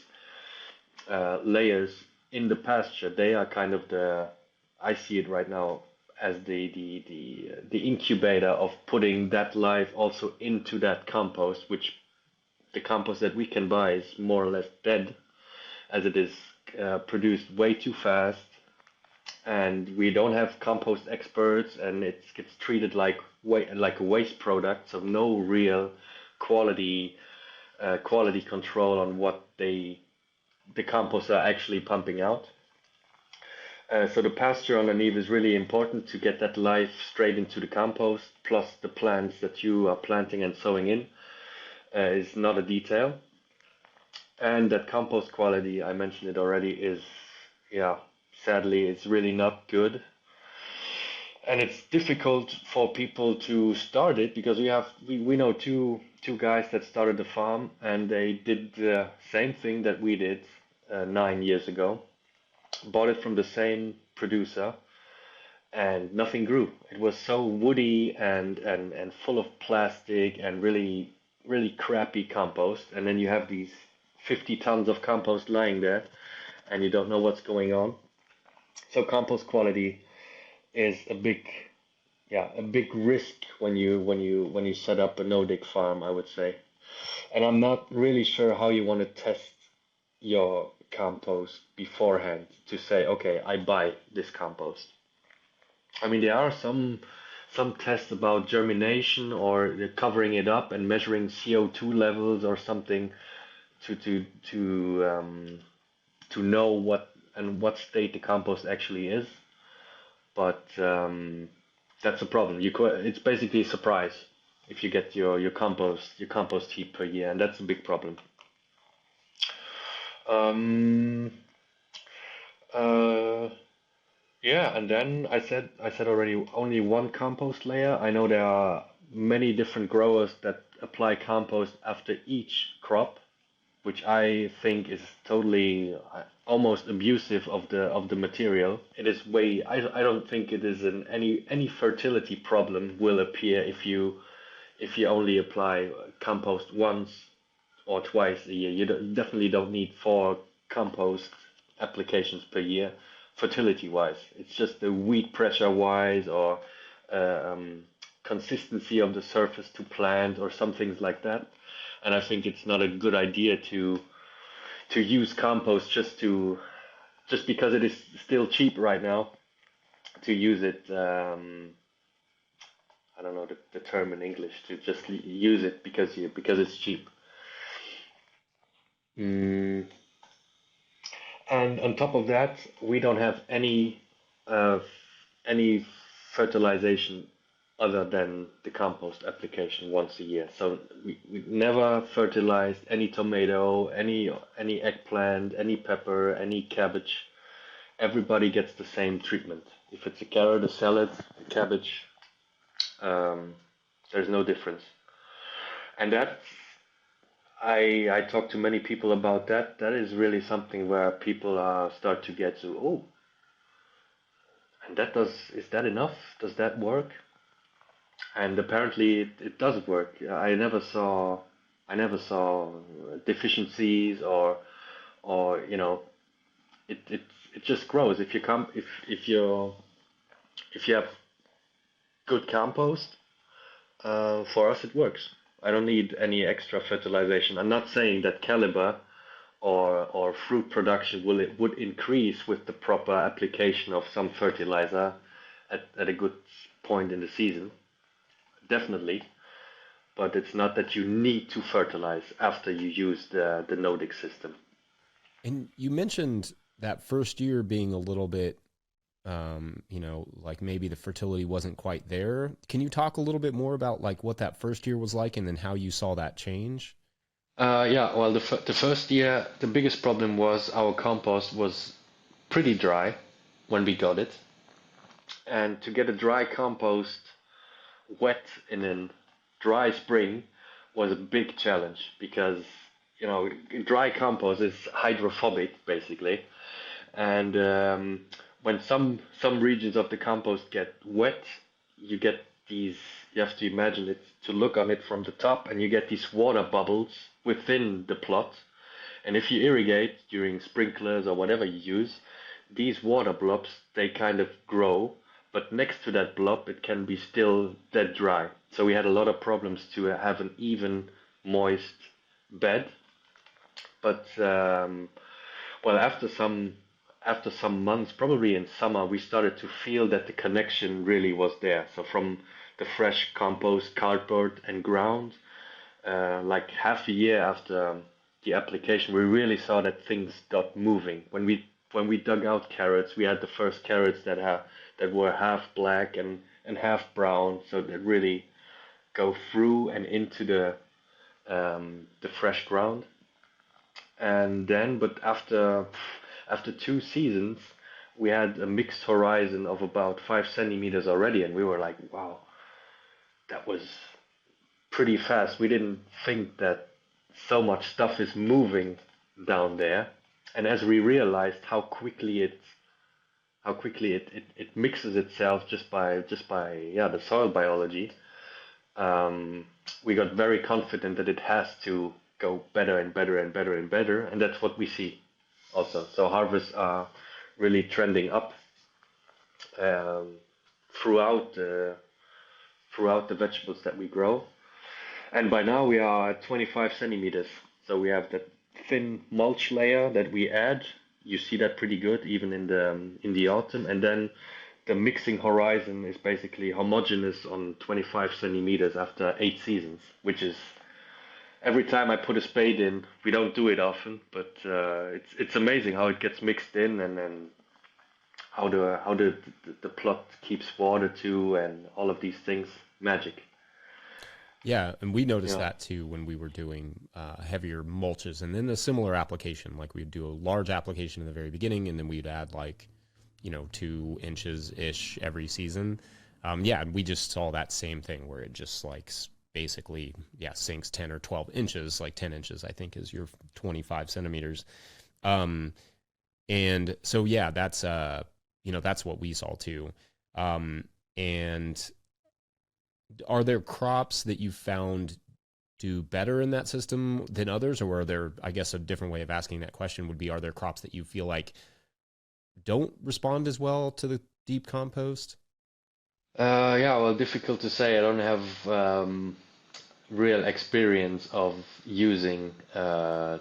layers in the pasture, they are kind of I see it right now as the incubator of putting that life also into that compost, which the compost that we can buy is more or less dead, as it is produced way too fast, and we don't have compost experts, and it gets treated like a waste product, so no real quality control on what the composts are actually pumping out. So the pasture underneath is really important to get that life straight into the compost, plus the plants that you are planting and sowing in is not a detail. And that compost quality, I mentioned it already, is, yeah, sadly, it's really not good. And it's difficult for people to start it, because we know two guys that started the farm, and they did the same thing that we did 9 years ago. Bought it from the same producer, and nothing grew. It was so woody and full of plastic and really really crappy compost. And then you have these 50 tons of compost lying there, and you don't know what's going on. So compost quality is a big risk when you set up a no-dig farm, I would say. And I'm not really sure how you want to test your compost beforehand to say, okay, I buy this compost. I mean, there are some tests about germination, or covering it up and measuring CO2 levels or something to know what state the compost actually is. But that's a problem. It's basically a surprise if you get your compost heap per year, and that's a big problem. Um, Uh, yeah, and then I said already only one compost layer. I know there are many different growers that apply compost after each crop, which I think is totally almost abusive of the material. It is way I don't think it is any fertility problem will appear if you only apply compost once or twice a year. Definitely don't need four compost applications per year, fertility wise. It's just the weed pressure wise or uh, um, consistency of the surface to plant or some things like that. And I think it's not a good idea to use compost just because it is still cheap right now to use it. I don't know the term in English to just use it because it's cheap. Mm, and on top of that, we don't have uh, any fertilization other than the compost application once a year. So we never fertilized any tomato, any eggplant, any pepper, any cabbage. Everybody gets the same treatment. If it's a carrot, a salad, a cabbage, um, there's no difference. And that I talk to many people about that. That is really something where people start to get to, oh, and that does is that enough? Does that work? And apparently it does work. I never saw deficiencies or it it just grows if you come if you have good compost. For us, it works. I don't need any extra fertilization. I'm not saying that caliber or fruit production would increase with the proper application of some fertilizer at a good point in the season. Definitely, but it's not that you need to fertilize after you use the Nordic system. And you mentioned that first year being a little bit, like maybe the fertility wasn't quite there. Can you talk a little bit more about like what that first year was like and then how you saw that change? Yeah, well, the first year, the biggest problem was our compost was pretty dry when we got it, and to get a dry compost wet in a dry spring was a big challenge because dry compost is hydrophobic basically, and when some regions of the compost get wet, you get these. You have to imagine it to look on it from the top, and you get these water bubbles within the plot. And if you irrigate during sprinklers or whatever you use, these water blobs they kind of grow, but next to that blob it can be still dead dry. So we had a lot of problems to have an even moist bed. But well, after some months, probably in summer, we started to feel that the connection really was there. So from the fresh compost, cardboard, and ground, like half a year after the application, we really saw that things got moving. When we dug out carrots, we had the first carrots that were half black and half brown, so that really go through and into the fresh ground. And then, but after 2 seasons, we had a mixed horizon of about 5 centimeters already, and we were like, wow, that was pretty fast. We didn't think that so much stuff is moving down there. And as we realized how quickly it mixes itself just by yeah the soil biology, um, we got very confident that it has to go better and better and better and better, and that's what we see also. So harvests are really trending up um, throughout throughout the vegetables that we grow. And by now we are at 25 centimeters. So we have that thin mulch layer that we add. You see that pretty good even in the autumn. And then the mixing horizon is basically homogeneous on 25 centimeters after 8 seasons, which is every time I put a spade in. We don't do it often, but it's amazing how it gets mixed in and then how the plot keeps water too and all of these things. Magic. Yeah, and we noticed Yeah. that too when we were doing heavier mulches, and then a similar application. Like we'd do a large application in the very beginning, and then we'd add like, 2 inches ish every season. Yeah, and we just saw that same thing where it just like basically, yeah, sinks 10 or 12 inches. Like 10 inches, I think, is your 25 centimeters. Um, and so yeah, that's what we saw too. And are there crops that you found do better in that system than others, or are there, I guess a different way of asking that question would be, are there crops that you feel like don't respond as well to the deep compost? Yeah, well, difficult to say. I don't have real experience of using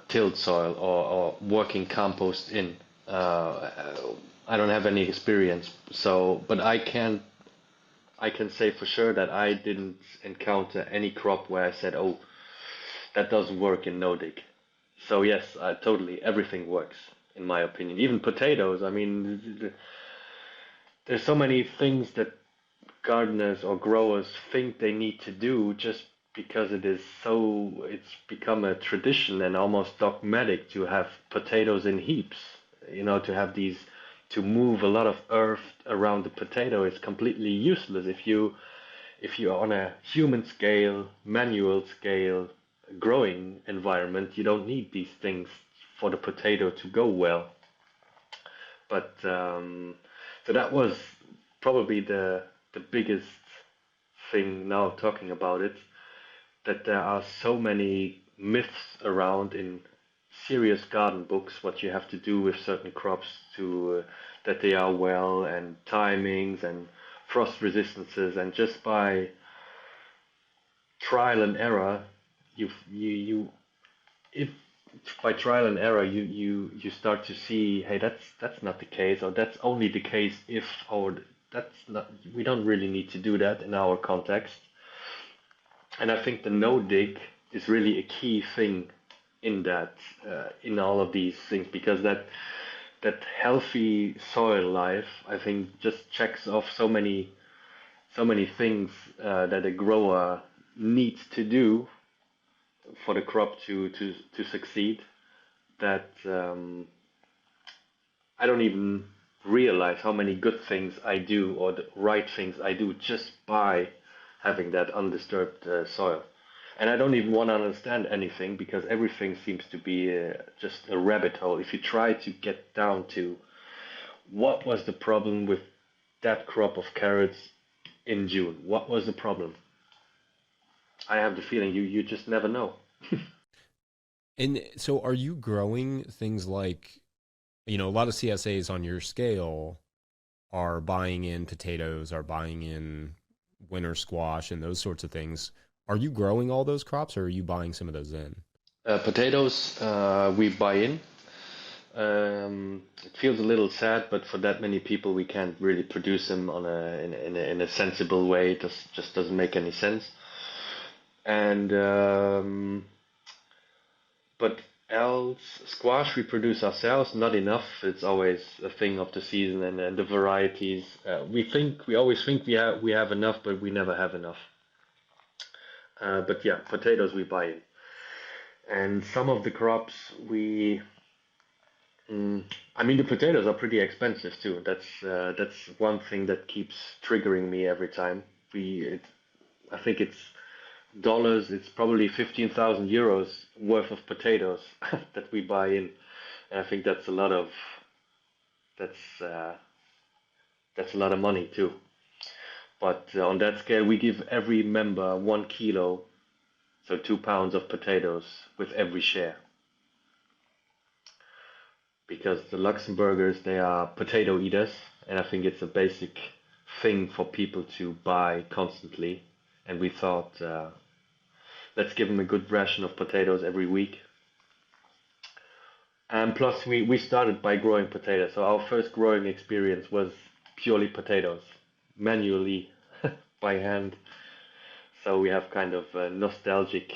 tilled soil or working compost in. Uh, I don't have any experience, so but I can say for sure that I didn't encounter any crop where I said, "Oh, that doesn't work in no dig." So yes, totally everything works in my opinion. Even potatoes. I mean, there's so many things that gardeners or growers think they need to do just because it's become a tradition and almost dogmatic to have potatoes in heaps. To have these to move a lot of earth around the potato is completely useless if you're on a human scale, manual scale, growing environment. You don't need these things for the potato to go well. But so that was probably the biggest thing now talking about it, that there are so many myths around in serious garden books what you have to do with certain crops to that they are well, and timings and frost resistances, and just by trial and error you if by trial and error you start to see, hey, that's not the case, or that's only the case if, or that's not, we don't really need to do that in our context. And I think the no dig is really a key thing in that, in all of these things, because that healthy soil life, I think, just checks off so many things that a grower needs to do for the crop to succeed, that I don't even realize how many good things I do, or the right things I do, just by having that undisturbed soil. And I don't even want to understand anything, because everything seems to be just a rabbit hole. If you try to get down to what was the problem with that crop of carrots in June, what was the problem? I have the feeling you just never know. And so are you growing things like, a lot of CSAs on your scale are buying in potatoes, are buying in winter squash and those sorts of things. Are you growing all those crops, or are you buying some of those in? Potatoes, we buy in. It feels a little sad, but for that many people, we can't really produce them in a sensible way. It just doesn't make any sense. And but else, squash we produce ourselves, not enough. It's always a thing of the season, and the varieties. We always think we have enough, but we never have enough. But yeah, potatoes we buy in, and some of the crops we. I mean, the potatoes are pretty expensive too. That's one thing that keeps triggering me every time. I think it's dollars. It's probably 15,000 euros worth of potatoes that we buy in, and I think that's uh, that's a lot of money too. But on that scale, we give every member 1 kilo, so 2 pounds of potatoes with every share, because the Luxembourgers, they are potato eaters, and I think it's a basic thing for people to buy constantly. And we thought, let's give them a good ration of potatoes every week. And plus, we started by growing potatoes, so our first growing experience was purely potatoes, manually, by hand. So we have kind of a nostalgic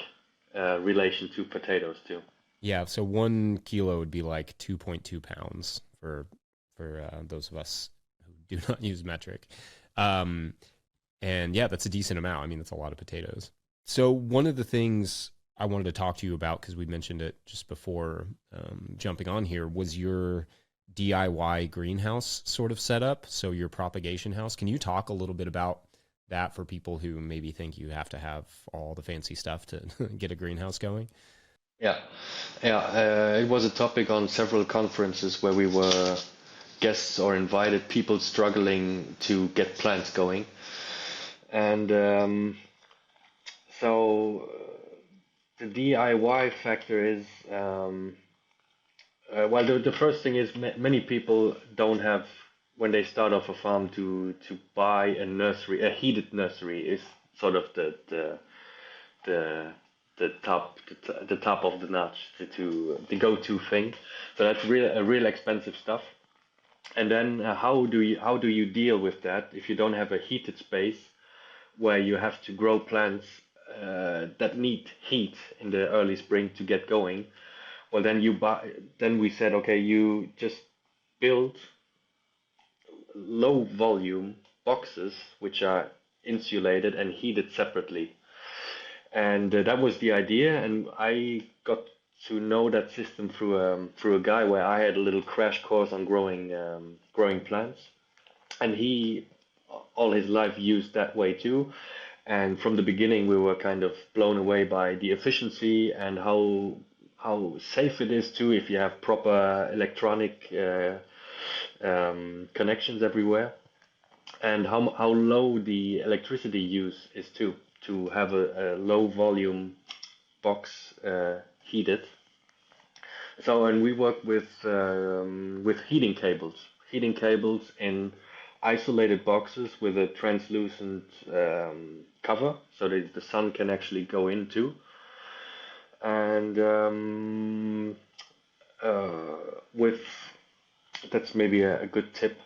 relation to potatoes too. Yeah, so 1 kilo would be like 2.2 pounds for those of us who do not use metric. Um, and yeah, that's a decent amount. I mean, that's a lot of potatoes. So one of the things I wanted to talk to you about, because we mentioned it just before jumping on here, was your DIY greenhouse sort of setup. So your propagation house. Can you talk a little bit about that for people who maybe think you have to have all the fancy stuff to get a greenhouse going? Yeah, yeah. It was a topic on several conferences where we were guests or invited people struggling to get plants going, and so the DIY factor is well, the first thing is many people don't have when they start off a farm to buy a nursery. A heated nursery is sort of the the top of the notch to the go-to thing. So that's real expensive stuff. And then how do you deal with that if you don't have a heated space where you have to grow plants that need heat in the early spring to get going? Well, then you buy. Then we said, okay, you just build low volume boxes which are insulated and heated separately. And that was the idea. And I got to know that system through a guy where I had a little crash course on growing plants, and he all his life used that way too. And from the beginning, we were kind of blown away by the efficiency and how safe it is too if you have proper electronic connections everywhere, and how low the electricity use is too to have a low volume box heated. So, and we work with heating cables in isolated boxes with a translucent cover, so that the sun can actually go into. And with that's maybe a good tip.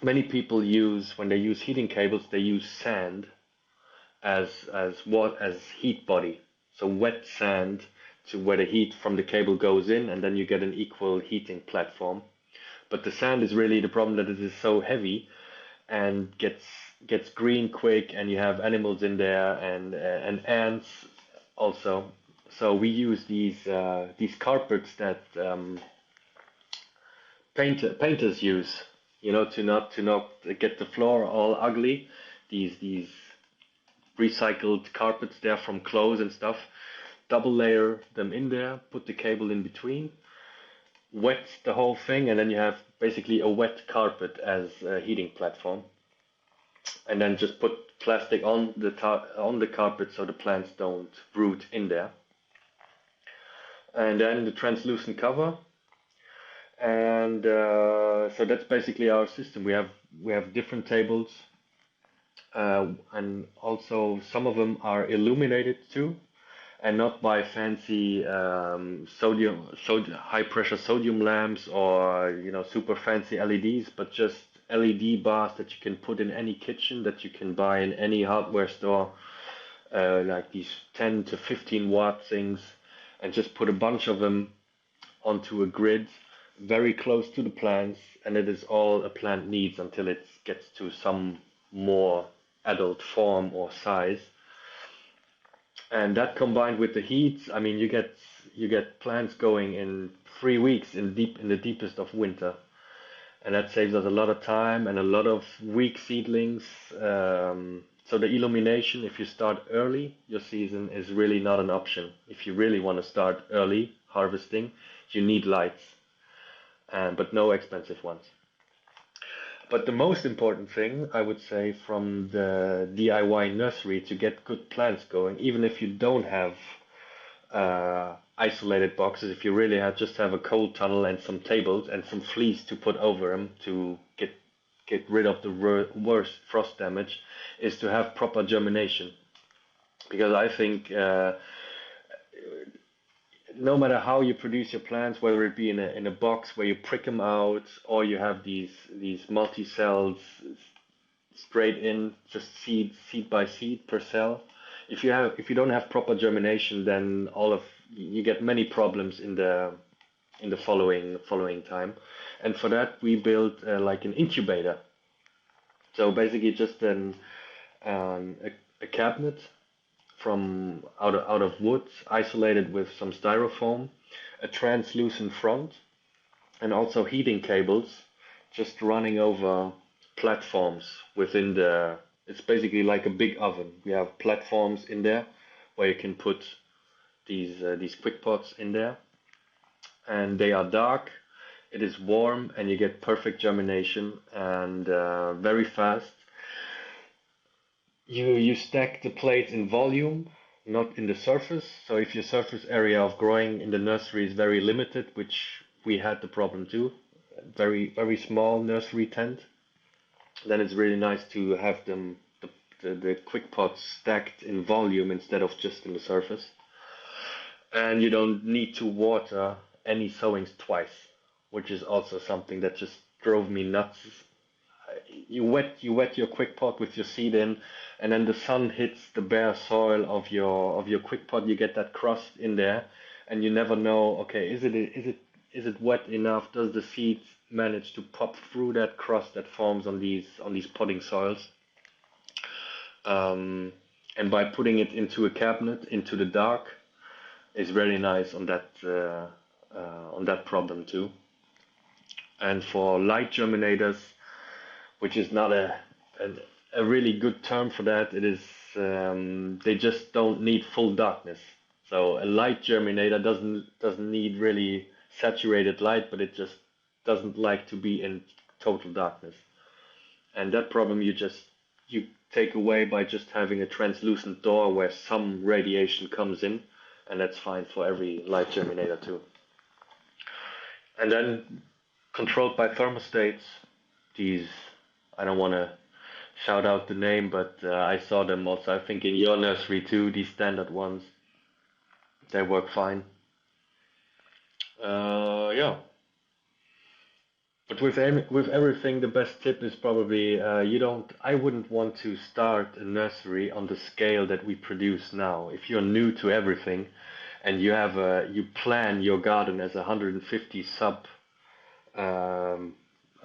Many people use when they use heating cables, they use sand as heat body. So wet sand to where the heat from the cable goes in, and then you get an equal heating platform. But the sand is really the problem, that it is so heavy and gets green quick, and you have animals in there and ants also. So we use these carpets that painters use, to not get the floor all ugly. These recycled carpets there from clothes and stuff. Double layer them in there, put the cable in between, wet the whole thing, and then you have basically a wet carpet as a heating platform. And then just put plastic on the carpet so the plants don't root in there. And then the translucent cover. And so that's basically our system. We have different tables, and also some of them are illuminated too, and not by fancy high pressure sodium lamps or super fancy LEDs, but just LED bars that you can put in any kitchen, that you can buy in any hardware store, like these 10 to 15 watt things, and just put a bunch of them onto a grid very close to the plants, and it is all a plant needs until it gets to some more adult form or size. And that combined with the heat, I mean, you get plants going in 3 weeks in the deepest of winter, and that saves us a lot of time and a lot of weak seedlings. So the illumination, if you start early, your season is really not an option. If you really want to start early harvesting, you need lights, but no expensive ones. But the most important thing, I would say, from the DIY nursery to get good plants going, even if you don't have isolated boxes, if you really just have a cold tunnel and some tables and some fleece to put over them to get rid of the worst frost damage, is to have proper germination. Because I think no matter how you produce your plants, whether it be in a box where you prick them out, or you have these multi cells straight in, just seed by seed per cell. If you don't have proper germination, then you get many problems in the following time. And for that, we built like an incubator. So basically, just a cabinet from out of wood, isolated with some styrofoam, a translucent front, and also heating cables just running over platforms within the. It's basically like a big oven. We have platforms in there where you can put these quick pots in there, and they are dark. It is warm, and you get perfect germination and very fast. You stack the plates in volume, not in the surface. So if your surface area of growing in the nursery is very limited, which we had the problem too, very small nursery tent, then it's really nice to have the quick pots stacked in volume instead of just in the surface. And you don't need to water any sowings twice, which is also something that just drove me nuts. You wet your quick pot with your seed in, and then the sun hits the bare soil of your quick pot. You get that crust in there, and you never know. Okay, is it wet enough? Does the seed manage to pop through that crust that forms on these potting soils? And by putting it into a cabinet into the dark is very nice on that problem too. And for light germinators, which is not a really good term for that. It is they just don't need full darkness. So a light germinator doesn't need really saturated light, but it just doesn't like to be in total darkness. And that problem you take away by just having a translucent door where some radiation comes in, and that's fine for every light germinator too. And then controlled by thermostats, these, I don't want to shout out the name, but I saw them also, I think in your nursery too, these standard ones. They work fine. Yeah. But with everything, the best tip is probably I wouldn't want to start a nursery on the scale that we produce now. If you're new to everything and you plan your garden as a 150 sub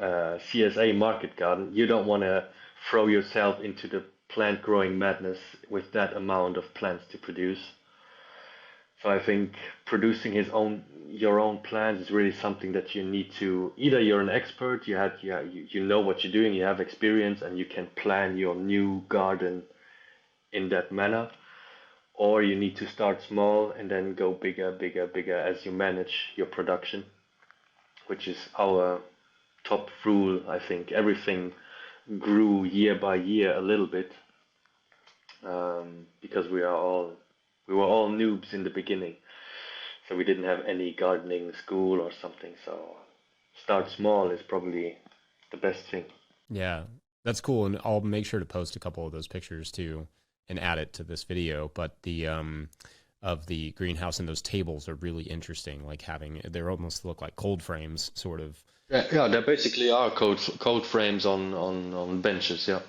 CSA market garden, you don't want to throw yourself into the plant growing madness with that amount of plants to produce. So I think producing your own plants is really something that you need to, either you're an expert, you know what you're doing, you have experience, and you can plan your new garden in that manner, or you need to start small and then go bigger as you manage your production, which is our top rule. I think everything grew year by year a little bit, because we were all noobs in the beginning, so we didn't have any gardening school or something. So start small is probably the best thing. Yeah, that's cool, and I'll make sure to post a couple of those pictures too and add it to this video. But the of the greenhouse and those tables are really interesting. Like they almost look like cold frames, sort of. Yeah, they basically are cold frames on benches. Yeah.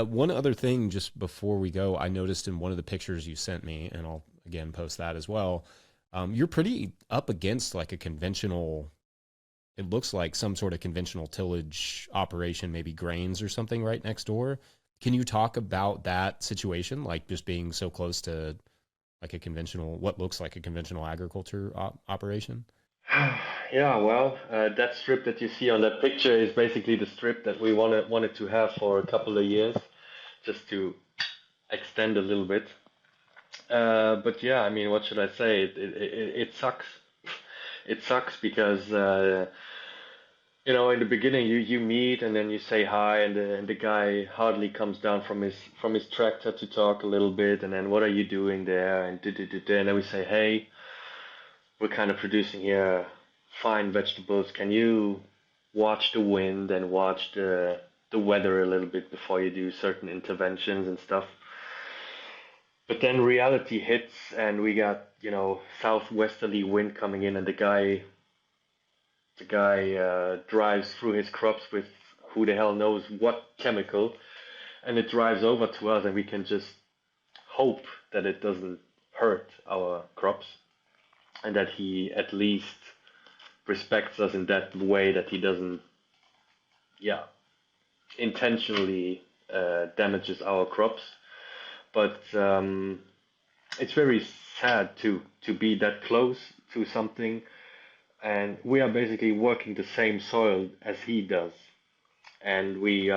One other thing, just before we go, I noticed in one of the pictures you sent me, and I'll again post that as well. You're pretty up against like a conventional. It looks like some sort of conventional tillage operation, maybe grains or something right next door. Can you talk about that situation, like just being so close to like what looks like a conventional agriculture operation? Yeah, well, that strip that you see on that picture is basically the strip that we wanted to have for a couple of years, just to extend a little bit. But yeah, I mean, what should I say? It sucks. It sucks because in the beginning you meet and then you say hi, and the guy hardly comes down from his tractor to talk a little bit, and then what are you doing there, and then we say, hey, we're kind of producing here fine vegetables. Can you watch the wind and watch the weather a little bit before you do certain interventions and stuff? But then reality hits, and we got southwesterly wind coming in, and the guy drives through his crops with who the hell knows what chemical, and it drives over to us, and we can just hope that it doesn't hurt our crops, and that he at least respects us in that way, that he doesn't, intentionally damages our crops. but it's very sad to be that close to something, and we are basically working the same soil as he does, and we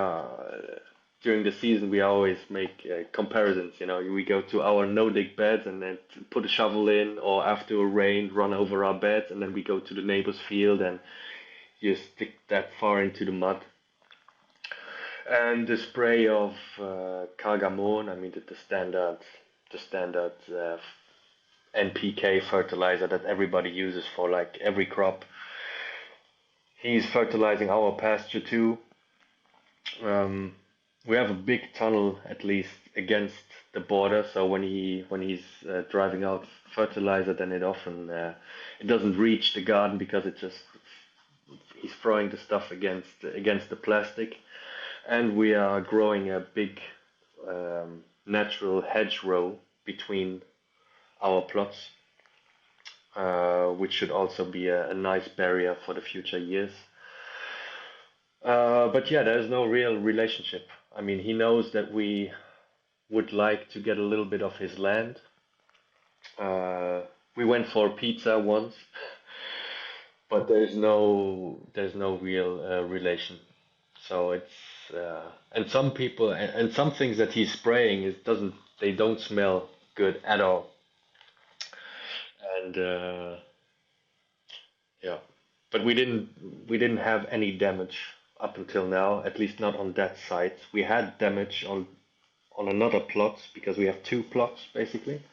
during the season we always make comparisons. You know, we go to our no-dig beds and then put a shovel in, or after a rain run over our beds, and then we go to the neighbor's field and you stick that far into the mud. And the spray of Cargamon, I mean the standard NPK fertilizer that everybody uses for like every crop. He's fertilizing our pasture too. We have a big tunnel at least against the border, so when he's driving out fertilizer, then it doesn't reach the garden because he's throwing the stuff against the plastic, and we are growing a big natural hedgerow between our plots, which should also be a nice barrier for the future years. But yeah, there's no real relationship. I mean, he knows that we would like to get a little bit of his land. We went for pizza once, but there's no real relation. So it's and some people and some things that he's spraying they don't smell good at all. And yeah, but we didn't have any damage up until now, at least not on that site. We had damage on another plot because we have two plots basically.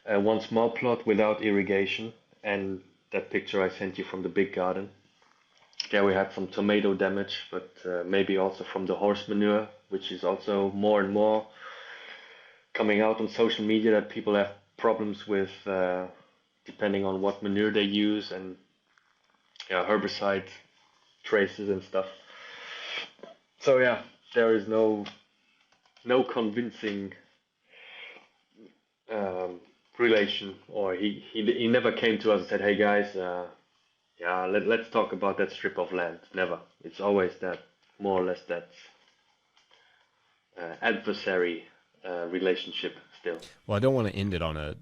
One small plot without irrigation, and that picture I sent you from the big garden. There we had some tomato damage, but maybe also from the horse manure, which is also more and more coming out on social media that people have problems with, depending on what manure they use, and yeah, herbicide traces and stuff. So yeah, there is no convincing relation, or he never came to us and said, "Hey guys, yeah, let's talk about that strip of land." Never. It's always that, more or less that adversary relationship still. Well, I don't want to end it on a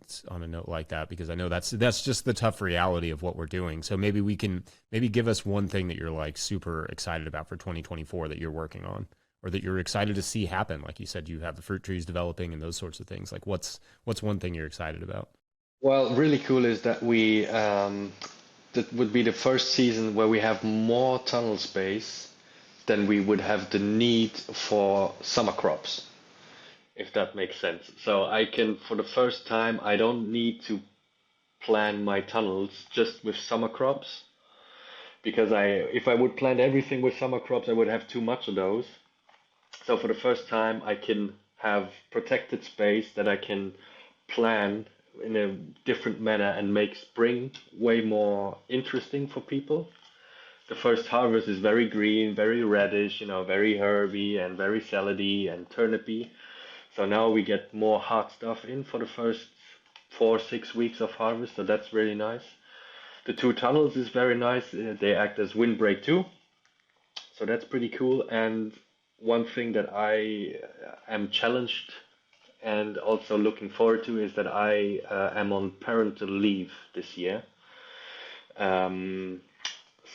note like that, because I know that's just the tough reality of what we're doing. So maybe we can give us one thing that you're like super excited about for 2024 that you're working on, or that you're excited to see happen. Like you said, you have the fruit trees developing and those sorts of things. Like what's one thing you're excited about? Well, really cool is that we that would be the first season where we have more tunnel space than we would have the need for summer crops, if that makes sense. So I can, for the first time, I don't need to plan my tunnels just with summer crops, because if I would plant everything with summer crops, I would have too much of those. So for the first time, I can have protected space that I can plan in a different manner and make spring way more interesting for people. The first harvest is very green, very reddish, very herby and very salady and turnipy. So now we get more hard stuff in for the first 4 6 weeks of harvest. So that's really nice. The two tunnels is very nice. They act as windbreak too. So that's pretty cool. And one thing that I am challenged and also looking forward to is that I am on parental leave this year.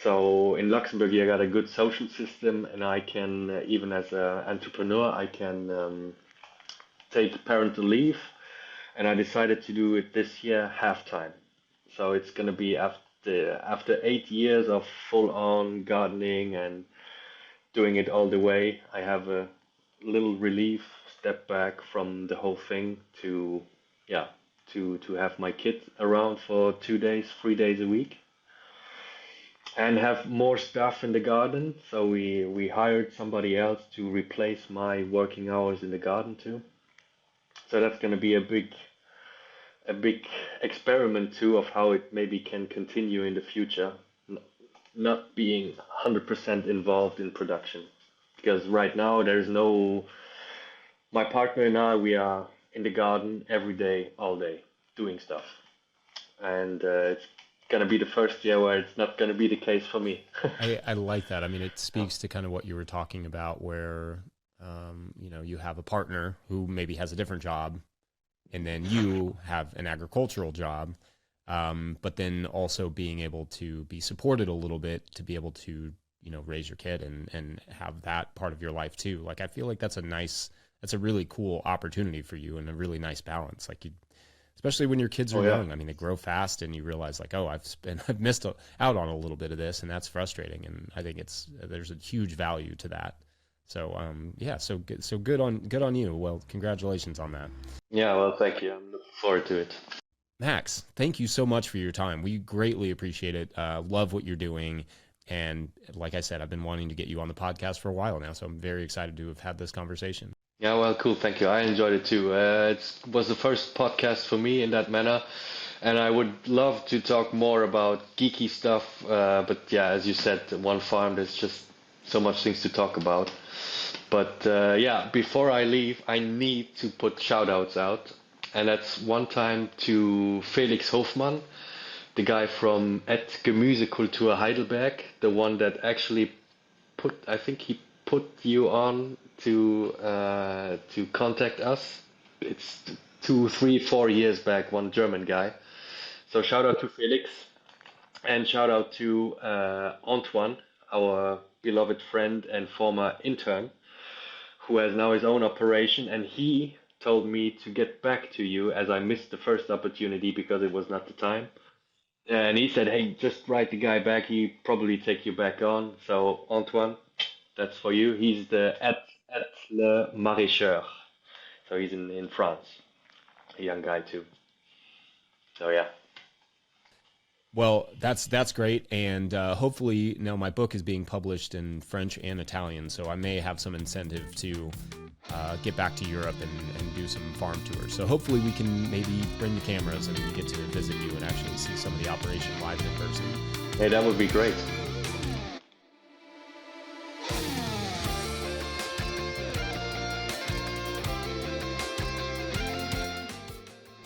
So in Luxembourg, you got a good social system, and I can, even as an entrepreneur, I can take parental leave, and I decided to do it this year half time. So it's gonna be after 8 years of full-on gardening and doing it all the way. I have a little relief, step back from the whole thing to, yeah, to have my kid around for 2 days, 3 days a week, and have more stuff in the garden. So we hired somebody else to replace my working hours in the garden too. So that's going to be a big experiment too of how it maybe can continue in the future, not being 100% involved in production. Because right now there's no, my partner and I, we are in the garden every day, all day, doing stuff. And it's going to be the first year where it's not going to be the case for me. I like that. I mean, it speaks to kind of what you were talking about, where you know, you have a partner who maybe has a different job, and then you have an agricultural job, but then also being able to be supported a little bit to be able to, you know, raise your kid and have that part of your life too. Like, I feel like that's a really cool opportunity for you and a really nice balance. Like, especially when your kids are young. I mean, they grow fast, and you realize like, oh, I've missed out on a little bit of this, and that's frustrating. And I think there's a huge value to that. So yeah, so good on you. Well, congratulations on that. Yeah, well, thank you. I'm looking forward to it. Max, thank you so much for your time. We greatly appreciate it. Love what you're doing. And like I said, I've been wanting to get you on the podcast for a while now, so I'm very excited to have had this conversation. Yeah, well, cool. Thank you. I enjoyed it too. It was the first podcast for me in that manner, and I would love to talk more about geeky stuff. But yeah, as you said, one farm, there's just so much things to talk about. But yeah, before I leave, I need to put shout outs out. And that's one time to Felix Hofmann, the guy from at Gemüsekultur Heidelberg, the one that actually I think he put you on to contact us. It's 2, 3, 4 years back, one German guy. So shout out to Felix, and shout out to Antoine, our beloved friend and former intern, who has now his own operation, and he told me to get back to you as I missed the first opportunity because it was not the time. And he said, hey, just write the guy back. He probably take you back on. So Antoine, that's for you. He's the at le Maraîcheur. So he's in France. A young guy too. So yeah. Well, that's great, and hopefully now my book is being published in French and Italian, so I may have some incentive to get back to Europe and do some farm tours. So hopefully we can maybe bring the cameras and get to visit you and actually see some of the operation live in person. Hey, that would be great.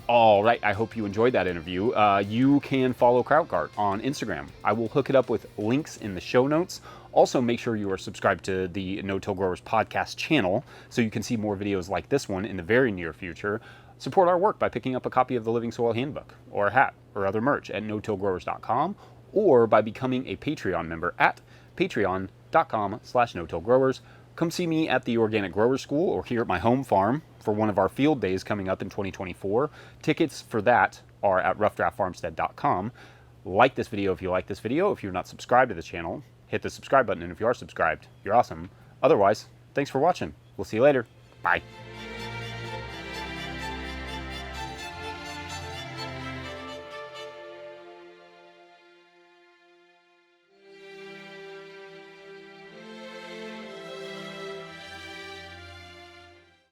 All right, I hope you enjoyed that interview. You can follow Krautgaart on Instagram. I will hook it up with links in the show notes. Also, make sure you are subscribed to the No-Till Growers podcast channel so you can see more videos like this one in the very near future. Support our work by picking up a copy of the Living Soil Handbook or a hat or other merch at no-tillgrowers.com, or by becoming a Patreon member at patreon.com/no-tillgrowers. Come see me at the Organic Growers School or here at my home farm for one of our field days coming up in 2024. Tickets for that are at roughdraftfarmstead.com. Like this video if you like this video. If you're not subscribed to this channel, hit the subscribe button, and if you are subscribed, you're awesome. Otherwise, thanks for watching. We'll see you later. Bye.